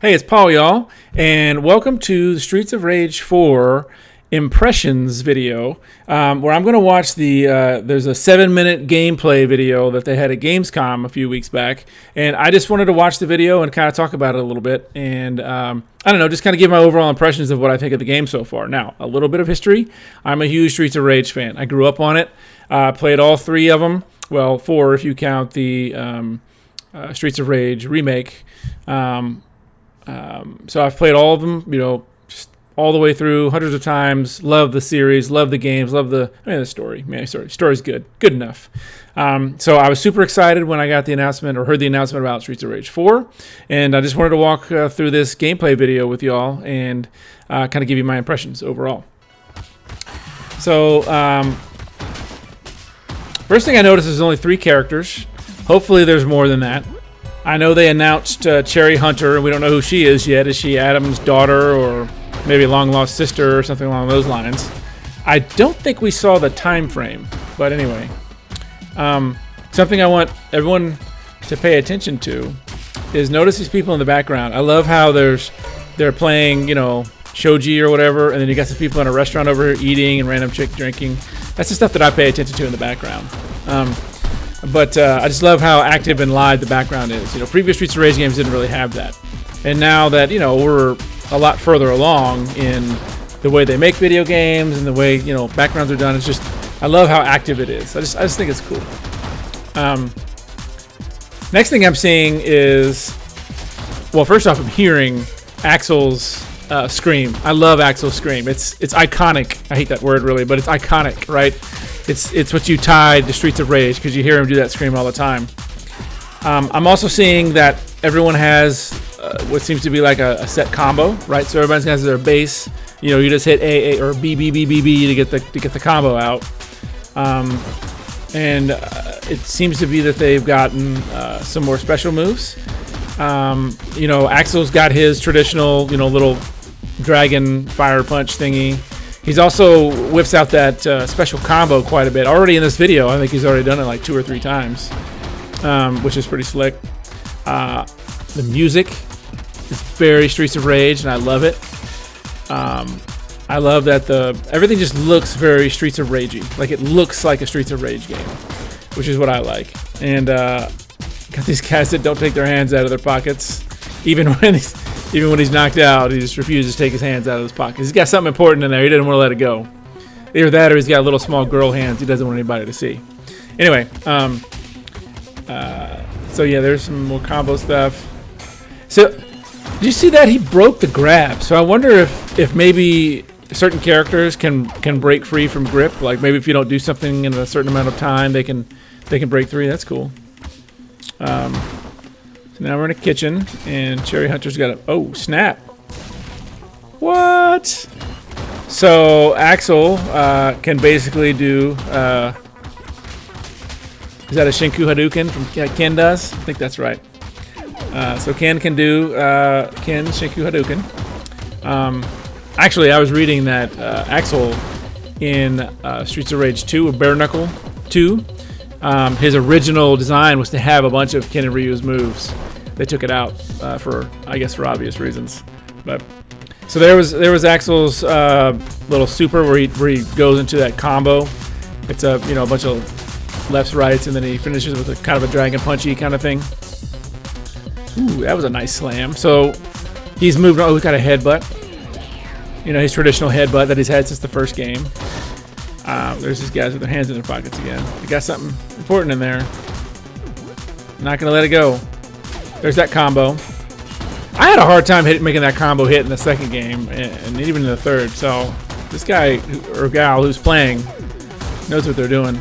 Hey, it's PaulYall, and welcome to the Streets of Rage 4 impressions video, where I'm going to watch there's a 7-minute gameplay video that they had at Gamescom a few weeks back, and I just wanted to watch the video and kind of talk about it a little bit, and I don't know, just kind of give my overall impressions of what I think of the game so far. Now, a little bit of history. I'm a huge Streets of Rage fan. I grew up on it, played all 3 of them, well, 4 if you count the Streets of Rage remake. So I've played all of them, just all the way through hundreds of times. Love the series, love the games, love the story. Story's good enough. So I was super excited when I got the announcement or heard the announcement about Streets of Rage 4, and I just wanted to walk through this gameplay video with y'all and kind of give you my impressions overall. So first thing I noticed is only 3 characters. Hopefully there's more than that. I know they announced Cherry Hunter, and we don't know who she is yet. Is she Adam's daughter or maybe a long-lost sister or something along those lines? I don't think we saw the time frame, but anyway. Something I want everyone to pay attention to is notice these people in the background. I love how they're playing, shogi or whatever, and then you got some people in a restaurant over here eating and random chick drinking. That's the stuff that I pay attention to in the background. But I just love how active and live the background is. Previous Streets of Rage games didn't really have that. And now that, we're a lot further along in the way they make video games and the way, backgrounds are done, I love how active it is. I just think it's cool. Next thing I'm seeing is, well, first off, I'm hearing Axel's scream. I love Axel's scream. It's iconic. I hate that word really, but it's iconic, right? It's what you tied to Streets of Rage because you hear him do that scream all the time. I'm also seeing that everyone has what seems to be like a set combo, right? So everybody has their base. You just hit A or B to get the combo out. And it seems to be that they've gotten some more special moves. Axel's got his traditional, little dragon fire punch thingy. He's also whips out that special combo quite a bit. Already in this video, I think he's already done it like 2 or 3 times, which is pretty slick. The music is very Streets of Rage, and I love it. I love that everything just looks very Streets of Ragey. Like it looks like a Streets of Rage game, which is what I like. And got these guys that don't take their hands out of their pockets, even when he's knocked out. He just refuses to take his hands out of his pockets. He's got something important in there. He doesn't want to let it go. Either that, or he's got little small girl hands he doesn't want anybody to see. Anyway, so yeah, there's some more combo stuff. So, did you see that he broke the grab? So I wonder if maybe certain characters can break free from grip. Like maybe if you don't do something in a certain amount of time, they can break free. That's cool. So now we're in a kitchen, and Cherry Hunter's got oh, snap. What? So Axel can basically do, is that a Shinku Hadouken from Ken does? I think that's right. So Ken can do Ken Shinku Hadouken. Actually, I was reading that Axel in Streets of Rage 2, or Bare Knuckle 2, his original design was to have a bunch of Ken and Ryu's moves. They took it out for obvious reasons. But so there was Axel's little super where he goes into that combo. It's a bunch of lefts, rights, and then he finishes with a kind of a dragon punchy kind of thing. Ooh, that was a nice slam. So he's moved on. Oh, he's got a headbutt. His traditional headbutt that he's had since the first game. There's these guys with their hands in their pockets again. They got something important in there. Not gonna let it go. There's that combo. I had a hard time making that combo hit in the second game, and even in the third. So this guy or gal who's playing knows what they're doing.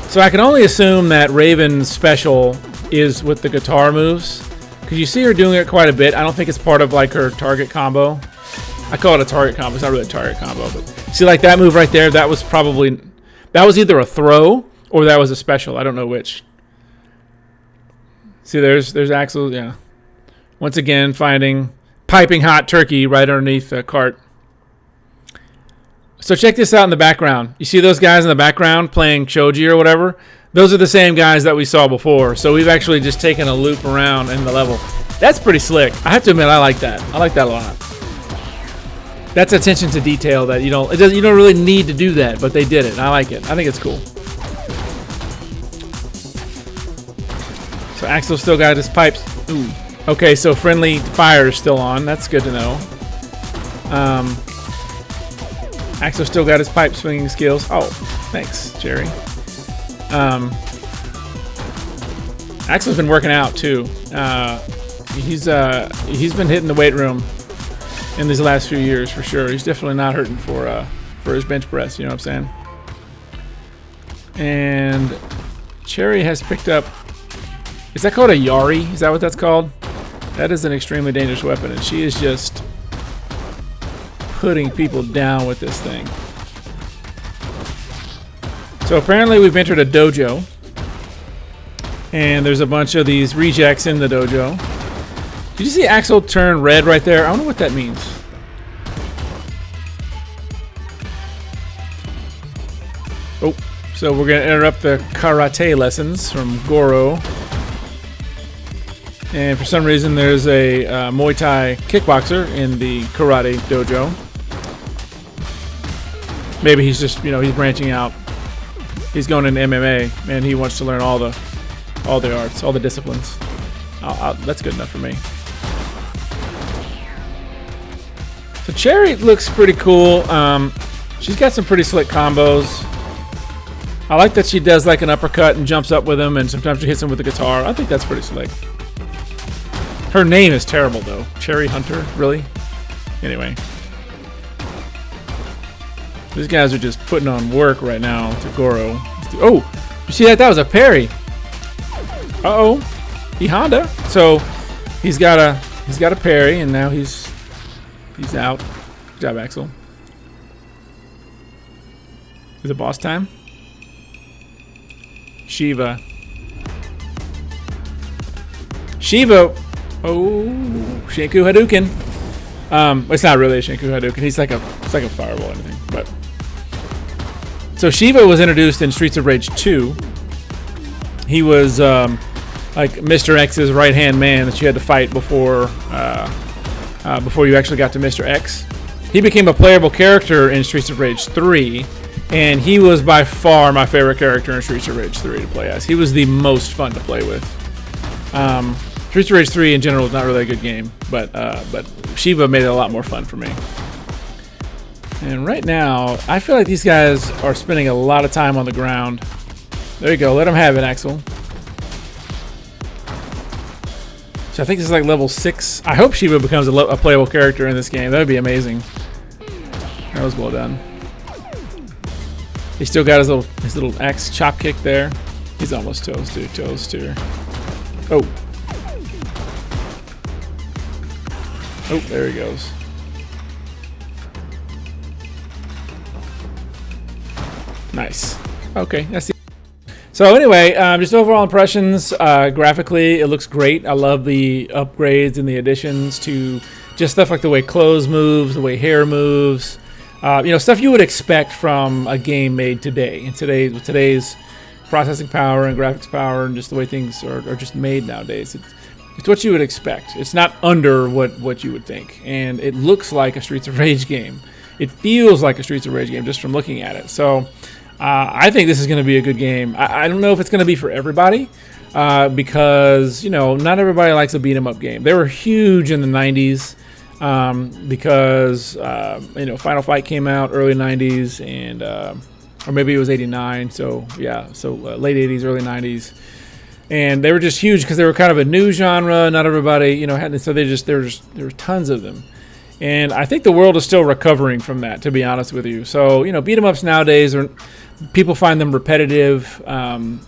So I can only assume that Raven's special is with the guitar moves, because you see her doing it quite a bit. I don't think it's part of like her target combo. I call it a target combo. It's not really a target combo, but see, like that move right there, that was either a throw or that was a special. I don't know which. See, there's Axel, yeah. Once again, finding piping hot turkey right underneath the cart. So check this out in the background. You see those guys in the background playing shogi or whatever? Those are the same guys that we saw before. So we've actually just taken a loop around in the level. That's pretty slick. I have to admit, I like that. I like that a lot. That's attention to detail that you don't really need to do that, but they did it. And I like it. I think it's cool. So Axel still got his pipes. Ooh. Okay, so friendly fire is still on. That's good to know. Axel still got his pipe swinging skills. Oh, thanks, Jerry. Axel's been working out too. He's been hitting the weight room in these last few years for sure. He's definitely not hurting for his bench press. You know what I'm saying? And Cherry has picked up. Is that called a Yari? Is that what that's called? That is an extremely dangerous weapon, and she is just putting people down with this thing. So apparently we've entered a dojo, and there's a bunch of these rejects in the dojo. Did you see Axel turn red right there? I wonder what that means. Oh, so we're going to interrupt the karate lessons from Goro. And for some reason there's a Muay Thai kickboxer in the karate dojo. Maybe he's just, he's branching out. He's going into MMA, and he wants to learn all the arts, all the disciplines. That's good enough for me. So Cherry looks pretty cool. She's got some pretty slick combos. I like that she does like an uppercut and jumps up with him, and sometimes she hits him with the guitar. I think that's pretty slick. Her name is terrible, though. Cherry Hunter? Really? Anyway. These guys are just putting on work right now to Goro. Oh! You see that? That was a parry! Uh-oh. He Honda. So, he's got a parry, and now he's out. Good job, Axel. Is it boss time? Shiva. Shiva! Oh, Shinku Hadouken. It's not really a Shinku Hadouken. It's like a fireball or anything. But so Shiva was introduced in Streets of Rage 2. He was like Mr. X's right-hand man that you had to fight before you actually got to Mr. X. He became a playable character in Streets of Rage 3, and he was by far my favorite character in Streets of Rage 3 to play as. He was the most fun to play with. Streets of Rage 3 in general is not really a good game, but Shiva made it a lot more fun for me. And right now, I feel like these guys are spending a lot of time on the ground. There you go. Let them have it, Axel. So I think this is like level 6. I hope Shiva becomes a playable character in this game. That would be amazing. That was well done. He still got his little axe chop kick there. He's almost toast to. Oh. Oh, there he goes. Nice. Okay, that's it. So anyway, just overall impressions. Graphically, it looks great. I love the upgrades and the additions to just stuff like the way clothes moves, the way hair moves. Stuff you would expect from a game made today. And with today's processing power and graphics power and just the way things are just made nowadays. It's what you would expect. It's not under what you would think. And it looks like a Streets of Rage game. It feels like a Streets of Rage game just from looking at it. So I think this is going to be a good game. I don't know if it's going to be for everybody because, not everybody likes a beat-em-up game. They were huge in the 90s because, Final Fight came out early 90s and or maybe it was 89. So, yeah, late 80s, early 90s. And they were just huge because they were kind of a new genre. Not everybody, had. So there were tons of them. And I think the world is still recovering from that, to be honest with you. So, beat 'em ups nowadays people find them repetitive. Anyway,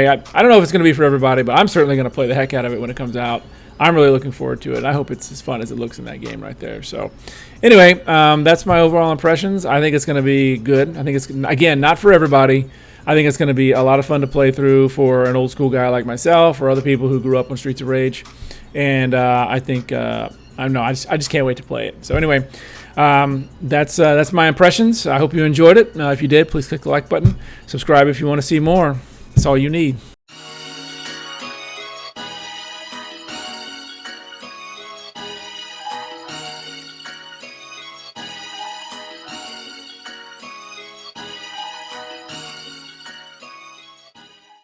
I don't know if it's going to be for everybody, but I'm certainly going to play the heck out of it when it comes out. I'm really looking forward to it. I hope it's as fun as it looks in that game right there. So, anyway, that's my overall impressions. I think it's going to be good. I think it's, again, not for everybody. I think it's going to be a lot of fun to play through for an old school guy like myself or other people who grew up on Streets of Rage. And I think, I just can't wait to play it. So anyway, That's my impressions. I hope you enjoyed it. If you did, please click the like button. Subscribe if you want to see more. That's all you need.